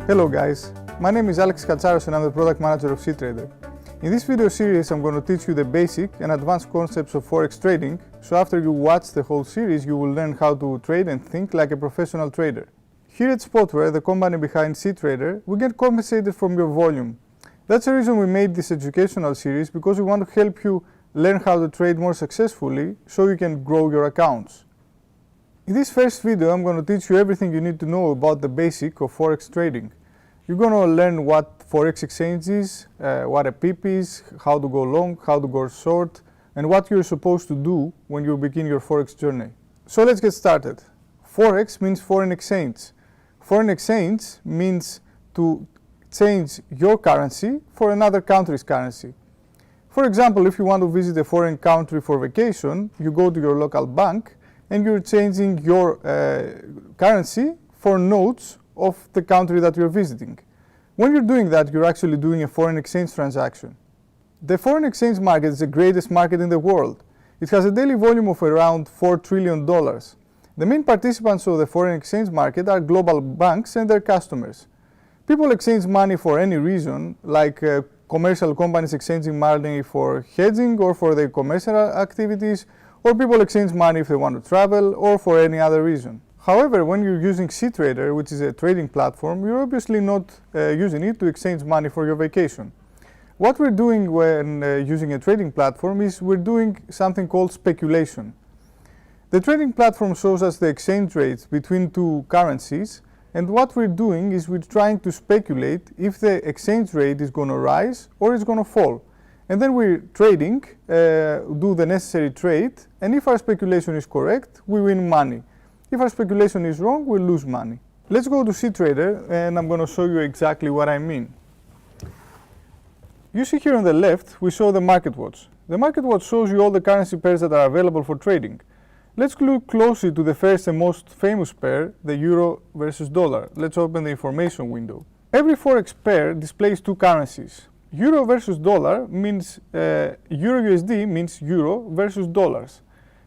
Hello guys, my name is Alex Katsaros and I'm the product manager of cTrader. In this video series I'm going to teach you the basic and advanced concepts of Forex trading, so after you watch the whole series you will learn how to trade and think like a professional trader. Here at Spotware, the company behind cTrader, we get compensated from your volume. That's the reason we made this educational series, because we want to help you learn how to trade more successfully so you can grow your accounts. In this first video, I'm going to teach you everything you need to know about the basic of Forex trading. You're going to learn what Forex exchange is, what a pip is, how to go long, how to go short, and what you're supposed to do when you begin your Forex journey. So let's get started. Forex means foreign exchange. Foreign exchange means to change your currency for another country's currency. For example, if you want to visit a foreign country for vacation, you go to your local bank and you're changing your currency for notes of the country that you're visiting. When you're doing that, you're actually doing a foreign exchange transaction. The foreign exchange market is the greatest market in the world. It has a daily volume of around $4 trillion. The main participants of the foreign exchange market are global banks and their customers. People exchange money for any reason, like commercial companies exchanging money for hedging or for their commercial activities, or people exchange money if they want to travel or for any other reason. However, when you're using cTrader, which is a trading platform, you're obviously not using it to exchange money for your vacation. What we're doing when using a trading platform is we're doing something called speculation. The trading platform shows us the exchange rates between two currencies, and what we're doing is we're trying to speculate if the exchange rate is going to rise or it's going to fall. And then we're trading, do the necessary trade, and if our speculation is correct, we win money. If our speculation is wrong, we lose money. Let's go to cTrader and I'm going to show you exactly what I mean. You see here on the left, we show the market watch. The market watch shows you all the currency pairs that are available for trading. Let's look closely to the first and most famous pair, the euro versus dollar. Let's open the information window. Every Forex pair displays two currencies. Euro versus dollar means Euro USD means euro versus dollars.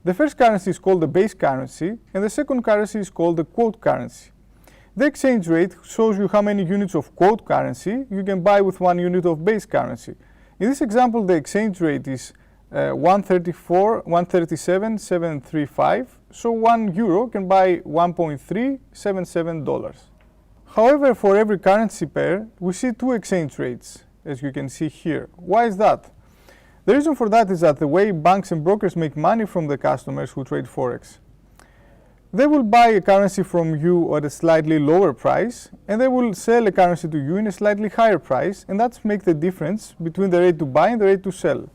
The first currency is called the base currency and the second currency is called the quote currency. The exchange rate shows you how many units of quote currency you can buy with 1 unit of base currency. In this example, the exchange rate is 137.735, so 1 euro can buy $1.377. However, for every currency pair, we see two exchange rates, as you can see here. Why is that? The reason for that is that the way banks and brokers make money from the customers who trade Forex. They will buy a currency from you at a slightly lower price, and they will sell a currency to you in a slightly higher price, and that's make the difference between the rate to buy and the rate to sell.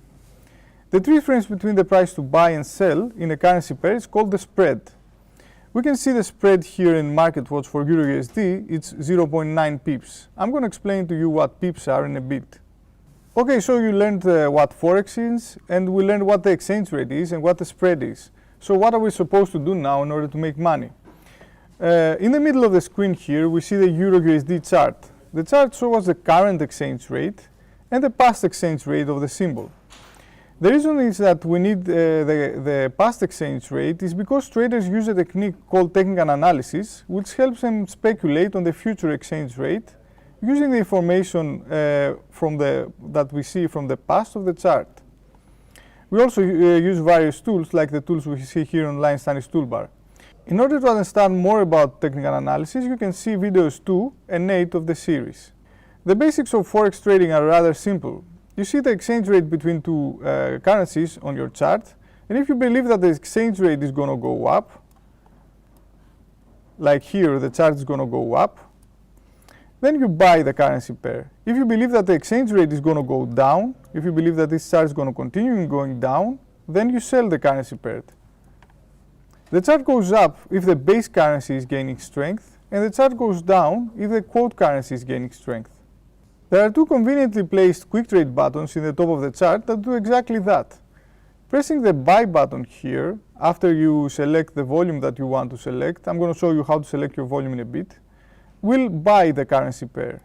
The difference between the price to buy and sell in a currency pair is called the spread. We can see the spread here in Market Watch for Euro USD, it's 0.9 pips. I'm going to explain to you what pips are in a bit. Okay, so you learned what Forex is, and we learned what the exchange rate is and what the spread is. So what are we supposed to do now in order to make money? In the middle of the screen here, we see the Euro USD chart. The chart shows us the current exchange rate and the past exchange rate of the symbol. The reason is that we need the past exchange rate is because traders use a technique called technical analysis, which helps them speculate on the future exchange rate using the information that we see from the past of the chart. We also use various tools like the tools we see here on OnlineTradingIQ toolbar. In order to understand more about technical analysis, you can see videos 2 and 8 of the series. The basics of Forex trading are rather simple. You see the exchange rate between two currencies on your chart, and if you believe that the exchange rate is going to go up, like here the chart is going to go up, then you buy the currency pair. If you believe that the exchange rate is going to go down, if you believe that this chart is going to continue going down, then you sell the currency pair. The chart goes up if the base currency is gaining strength, and the chart goes down if the quote currency is gaining strength. There are two conveniently placed quick trade buttons in the top of the chart that do exactly that. Pressing the buy button here, after you select the volume that you want to select, I'm going to show you how to select your volume in a bit, will buy the currency pair.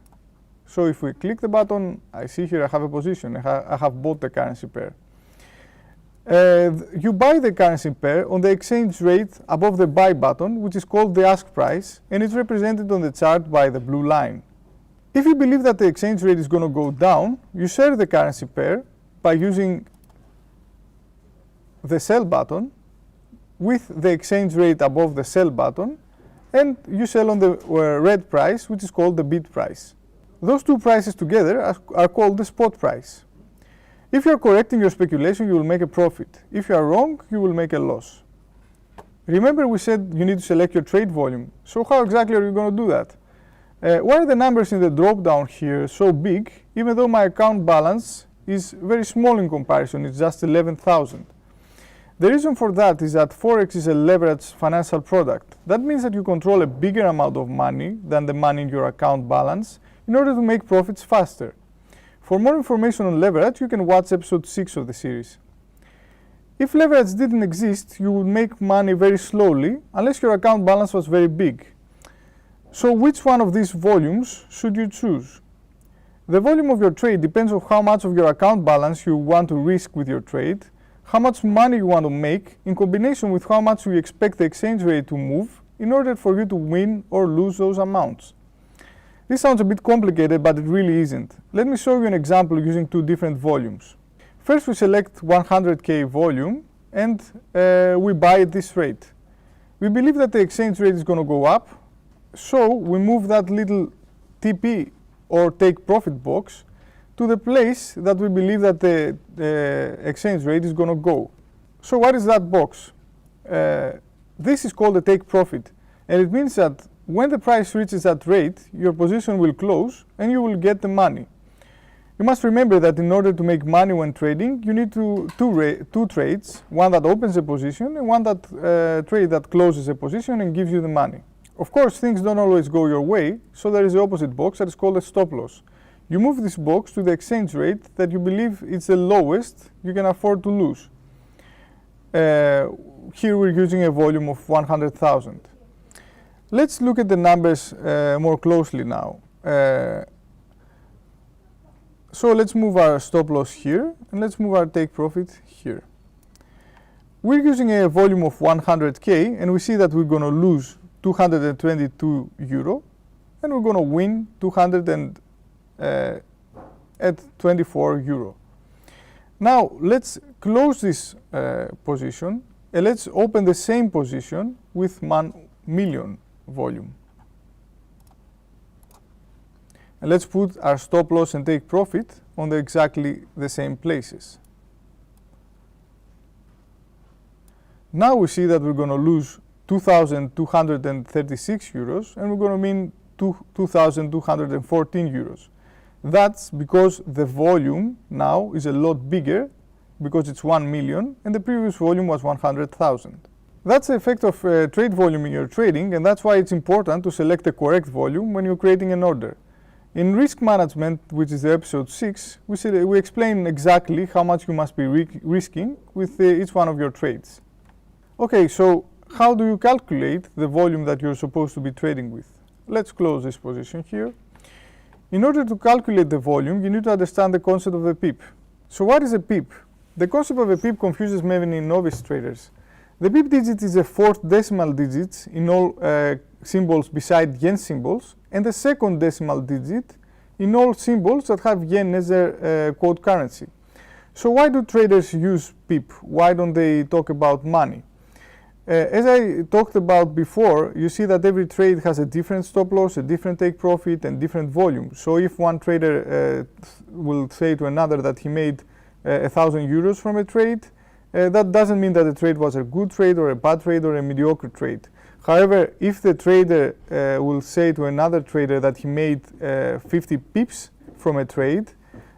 So if we click the button, I see here I have a position, I have bought the currency pair. You buy the currency pair on the exchange rate above the buy button, which is called the ask price, and it's represented on the chart by the blue line. If you believe that the exchange rate is going to go down, you share the currency pair by using the sell button with the exchange rate above the sell button, and you sell on the red price, which is called the bid price. Those two prices together are called the spot price. If you are correct in your speculation, you will make a profit. If you are wrong, you will make a loss. Remember, we said you need to select your trade volume. So how exactly are you going to do that? Why are the numbers in the drop down here so big, even though my account balance is very small in comparison? It's just 11,000. The reason for that is that Forex is a leveraged financial product. That means that you control a bigger amount of money than the money in your account balance in order to make profits faster. For more information on leverage, you can watch episode 6 of the series. If leverage didn't exist, you would make money very slowly unless your account balance was very big. So which one of these volumes should you choose? The volume of your trade depends on how much of your account balance you want to risk with your trade, how much money you want to make, in combination with how much you expect the exchange rate to move in order for you to win or lose those amounts. This sounds a bit complicated, but it really isn't. Let me show you an example using two different volumes. First, we select 100K volume and we buy at this rate. We believe that the exchange rate is going to go up, so we move that little TP or take profit box to the place that we believe that the exchange rate is going to go. So what is that box? This is called the take profit, and it means that when the price reaches that rate, your position will close and you will get the money. You must remember that in order to make money when trading, you need two trades, one that opens a position and one that trade that closes a position and gives you the money. Of course, things don't always go your way, so there is the opposite box that is called a stop loss. You move this box to the exchange rate that you believe is the lowest you can afford to lose. Here we're using a volume of 100,000. Let's look at the numbers more closely now. So let's move our stop loss here, and let's move our take profit here. We're using a volume of 100K, and we see that we're going to lose 222 euro, and we're going to win 224 euro. Now let's close this position, and let's open the same position with 1 million volume. And let's put our stop loss and take profit on exactly the same places. Now we see that we're going to lose 2,236 euros and we're going to win 2,214 euros. That's because the volume now is a lot bigger because it's 1 million and the previous volume was 100,000. That's the effect of trade volume in your trading, and that's why it's important to select the correct volume when you're creating an order. In risk management, which is the episode 6, we explain exactly how much you must be risking with each one of your trades. Okay, so how do you calculate the volume that you're supposed to be trading with? Let's close this position here. In order to calculate the volume, you need to understand the concept of a pip. So what is a pip? The concept of a pip confuses many novice traders. The pip digit is the fourth decimal digit in all symbols beside yen symbols, and the second decimal digit in all symbols that have yen as their quote currency. So why do traders use pip? Why don't they talk about money? As I talked about before, you see that every trade has a different stop loss, a different take profit, and different volume. So if one trader will say to another that he made 1,000 euros from a trade, that doesn't mean that the trade was a good trade or a bad trade or a mediocre trade. However, if the trader will say to another trader that he made 50 pips from a trade,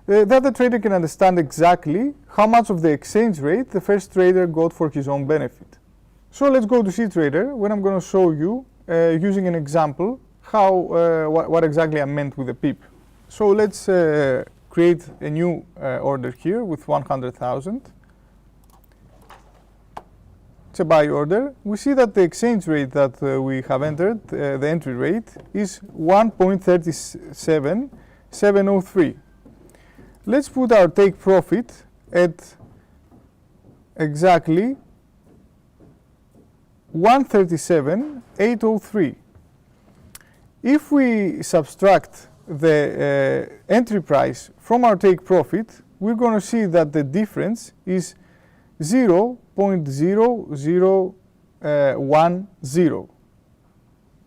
the other trader can understand exactly how much of the exchange rate the first trader got for his own benefit. So let's go to cTrader, where I'm going to show you using an example what exactly I meant with the pip. So let's create a new order here with 100,000. It's a buy order. We see that the exchange rate that we have entered, the entry rate, is 1.37703. Let's put our take profit at exactly 137,803. If we subtract the entry price from our take profit, we're going to see that the difference is 0.0010.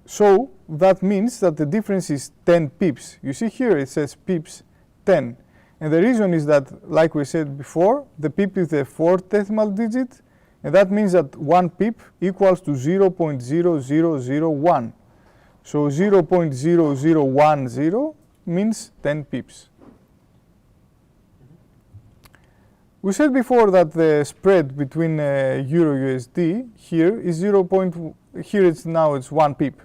So that means that the difference is 10 pips. You see here it says pips 10. And the reason is that, like we said before, the pip is the fourth decimal digit, and that means that 1 pip equals to 0.0001. So 0.0010 means 10 pips. We said before that the spread between Euro USD here is it's 1 pip.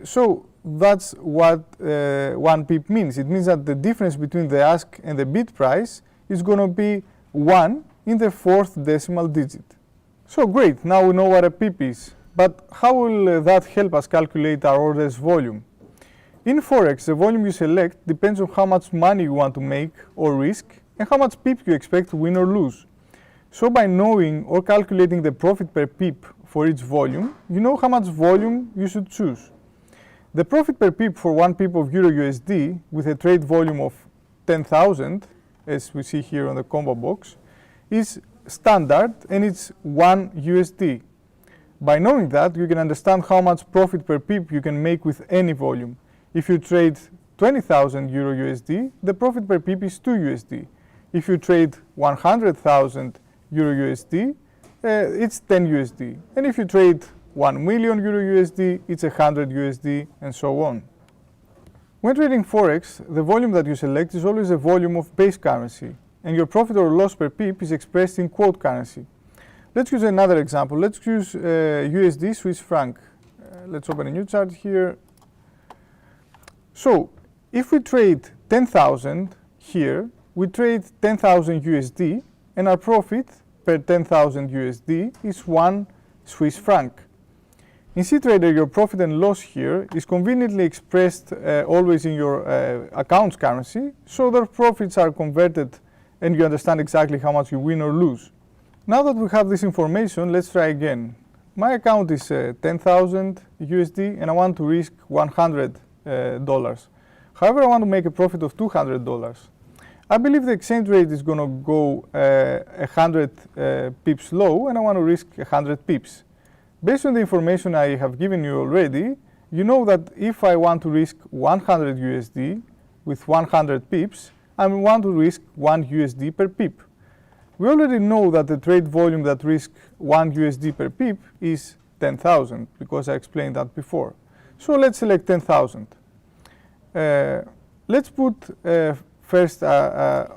So that's what 1 pip means. It means that the difference between the ask and the bid price is going to be 1 in the fourth decimal digit. So great, now we know what a pip is. But how will that help us calculate our orders volume? In Forex, the volume you select depends on how much money you want to make or risk and how much pip you expect to win or lose. So by knowing or calculating the profit per pip for each volume, you know how much volume you should choose. The profit per pip for 1 pip of Euro USD with a trade volume of 10,000, as we see here on the combo box, is standard and it's 1 USD. By knowing that, you can understand how much profit per pip you can make with any volume. If you trade 20,000 Euro USD, the profit per pip is 2 USD. If you trade 100,000 Euro USD, it's 10 USD. And if you trade 1 million Euro USD, it's 100 USD, and so on. When trading Forex, the volume that you select is always a volume of base currency, and your profit or loss per pip is expressed in quote currency. Let's use another example. Let's use USD Swiss franc. Let's open a new chart here. So, if we trade 10,000 here, we trade 10,000 USD, and our profit per 10,000 USD is 1 Swiss franc. In cTrader, your profit and loss here is conveniently expressed always in your account's currency, so the profits are converted and you understand exactly how much you win or lose. Now that we have this information, let's try again. My account is 10,000 USD and I want to risk $100. However, I want to make a profit of $200. I believe the exchange rate is going to go 100 pips low and I want to risk 100 pips. Based on the information I have given you already, you know that if I want to risk 100 USD with 100 pips, I want to risk 1 USD per pip. We already know that the trade volume that risks 1 USD per pip is 10,000 because I explained that before. So let's select 10,000. Let's put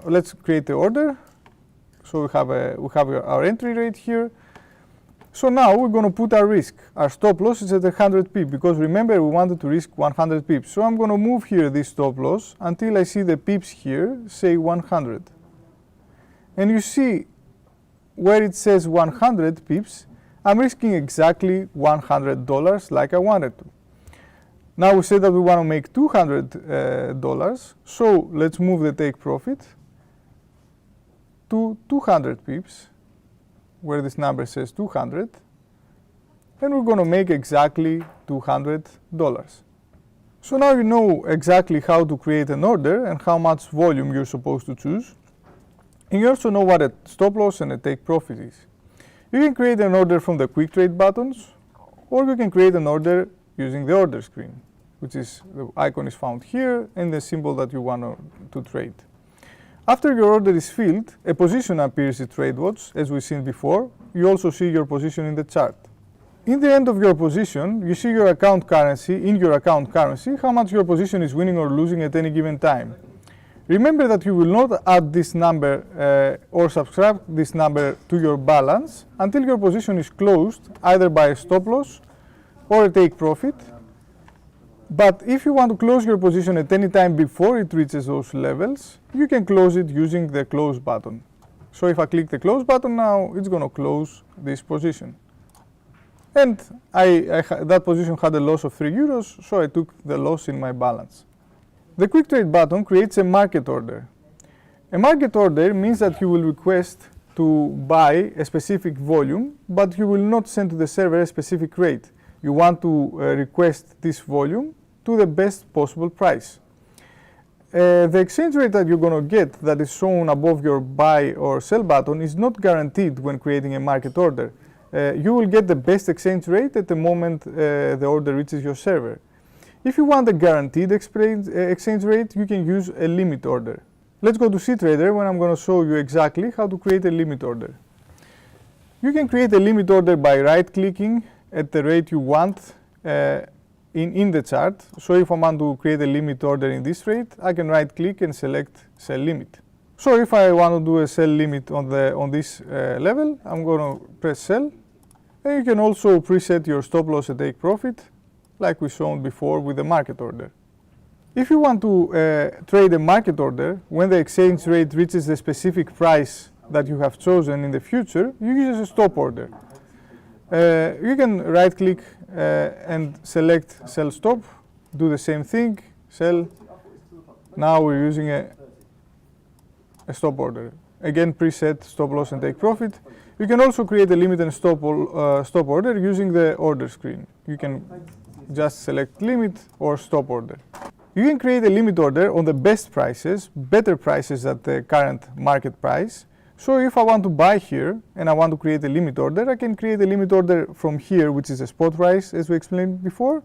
let's create the order. So we have our entry rate here. So now we're going to put our risk. Our stop loss is at 100 pips because remember we wanted to risk 100 pips. So I'm going to move here this stop loss until I see the pips here say 100. And you see where it says 100 pips, I'm risking exactly $100 like I wanted to. Now we said that we want to make $200, so let's move the take profit to 200 pips, where this number says 200, and we're going to make exactly $200. So now you know exactly how to create an order and how much volume you're supposed to choose. And you also know what a stop loss and a take profit is. You can create an order from the quick trade buttons, or you can create an order using the order screen, which is the icon is found here and the symbol that you want to trade. After your order is filled, a position appears in TradeWatch, as we've seen before. You also see your position in the chart. In the end of your position, you see your account currency, how much your position is winning or losing at any given time. Remember that you will not add this number or subtract this number to your balance until your position is closed, either by a stop loss or a take profit. But if you want to close your position at any time before it reaches those levels, you can close it using the close button. So if I click the close button now, it's going to close this position. And that position had a loss of 3 euros, so I took the loss in my balance. The quick trade button creates a market order. A market order means that you will request to buy a specific volume, but you will not send to the server a specific rate. You want to request this volume to the best possible price. The exchange rate that you're going to get that is shown above your buy or sell button is not guaranteed when creating a market order. You will get the best exchange rate at the moment the order reaches your server. If you want a guaranteed exchange rate, you can use a limit order. Let's go to cTrader when I'm going to show you exactly how to create a limit order. You can create a limit order by right-clicking at the rate you want in the chart. So if I want to create a limit order in this rate, I can right-click and select Sell Limit. So if I want to do a sell limit on this level, I'm going to press Sell. And you can also preset your stop loss and take profit, like we shown before with the market order. If you want to trade a market order, when the exchange rate reaches the specific price that you have chosen in the future, you use a stop order. You can right-click and select Sell Stop, do the same thing, Sell. Now we're using a stop order. Again, preset stop loss and take profit. You can also create a limit and stop order using the order screen. You can just select limit or stop order. You can create a limit order on the best prices, better prices at the current market price. So if I want to buy here and I want to create a limit order, I can create a limit order from here, which is a spot price, as we explained before,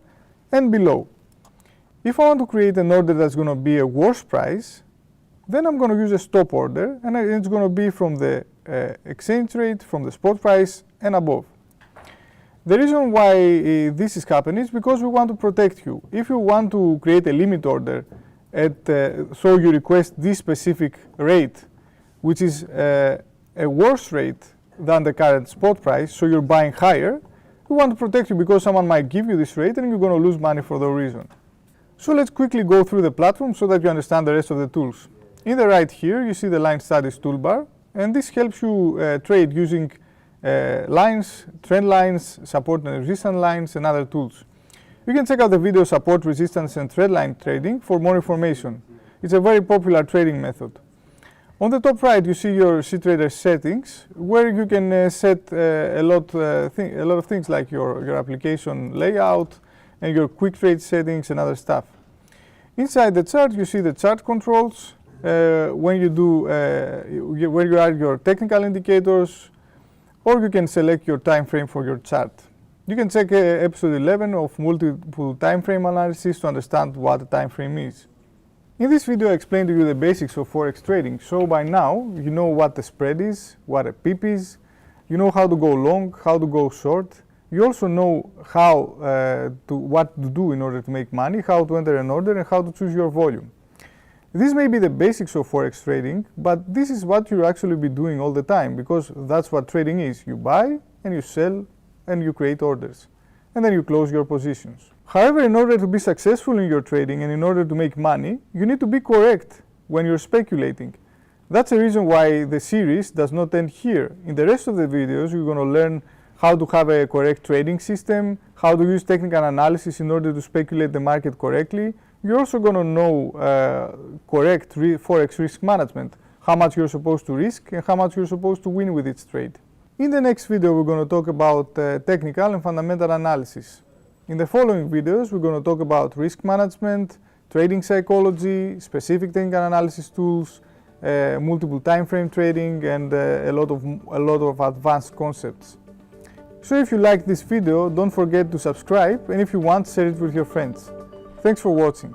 and below. If I want to create an order that's going to be a worse price, then I'm going to use a stop order, and it's going to be from the exchange rate, from the spot price, and above. The reason why this is happening is because we want to protect you. If you want to create a limit order, so you request this specific rate, which is a worse rate than the current spot price, so you're buying higher, we want to protect you because someone might give you this rate and you're going to lose money for the reason. So let's quickly go through the platform so that you understand the rest of the tools. In the right here, you see the line studies toolbar, and this helps you trade using lines, trend lines, support and resistance lines, and other tools. You can check out the video Support, Resistance and Trend Line Trading for more information. It's a very popular trading method. On the top right, you see your cTrader settings, where you can set a lot of things like your application layout and your quick trade settings and other stuff. Inside the chart, you see the chart controls, where you add your technical indicators, or you can select your time frame for your chart. You can check episode 11 of multiple time frame analysis to understand what a time frame is. In this video, I explained to you the basics of Forex trading, so by now you know what the spread is, what a pip is, you know how to go long, how to go short. You also know what to do in order to make money, how to enter an order, and how to choose your volume. This may be the basics of Forex trading, but this is what you'll actually be doing all the time, because that's what trading is. You buy and you sell and you create orders, and then you close your positions. However, in order to be successful in your trading and in order to make money, you need to be correct when you're speculating. That's the reason why the series does not end here. In the rest of the videos, you're going to learn how to have a correct trading system, how to use technical analysis in order to speculate the market correctly. You're also going to know correct Forex risk management, how much you're supposed to risk and how much you're supposed to win with each trade. In the next video, we're going to talk about technical and fundamental analysis. In the following videos, we're going to talk about risk management, trading psychology, specific technical analysis tools, multiple time frame trading, and a lot of advanced concepts. So if you like this video, don't forget to subscribe, and if you want, share it with your friends. Thanks for watching.